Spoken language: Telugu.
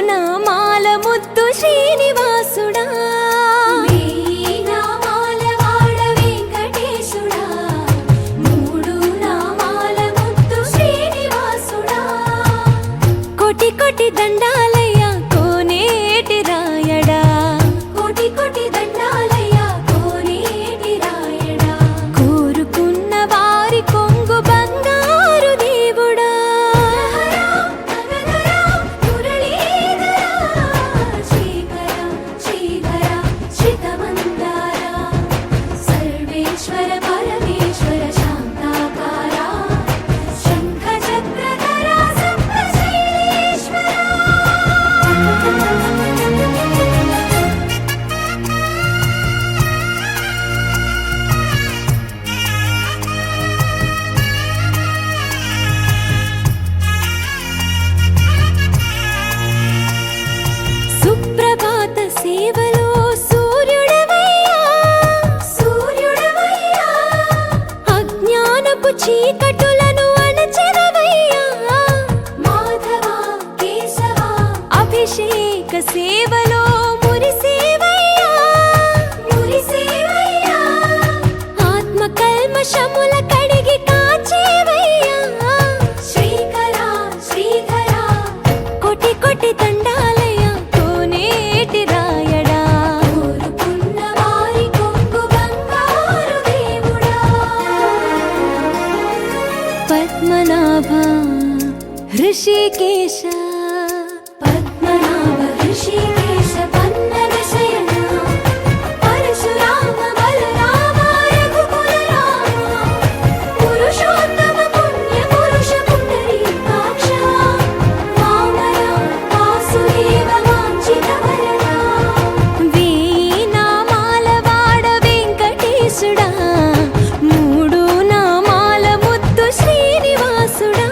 నామాల ముద్దు శ్రీనివాసుడా కోటి కోటి దండాలయ్యా కోనేటి రాయడా కోటి కోటి దండాలయ్యా కోనేటి రాయడా కోరుకున్న వారి కొంగు బంగారు దేవుడా సర్వేశ్వర పరమేశ్వర శాంతాకారా శంఖ చక్రధరా సుప్రభాత సేవలో సూర్యుడవయ్యా అజ్ఞానపు చీకటులను అణచెదవయ్యా మాధవ కేశవ అభిషేక సేవలో మురిసేవయ్యా ఆత్మ కల్మషముల కడిగి కాచేవయ్యా శ్రీధర కోటి కోటి దండాలయ్యా కోనేటి రాయడా కోరుకున్న వారి కొంగు బంగారు దేవుడా పద్మనాభ హృషికేశ పద్మనాభ హృషికేశ పన్నగ శయన పరశురామ బలరామ రఘుకుల రామ పురుషోత్తమ పుణ్య పురుష పుండరీకాక్ష వామన వాసుదేవ వాంఛిత వరదా వేయి నామాల వాడ వెంకటేశుడా మూడు నామాల ముద్దు శ్రీనివాసుడా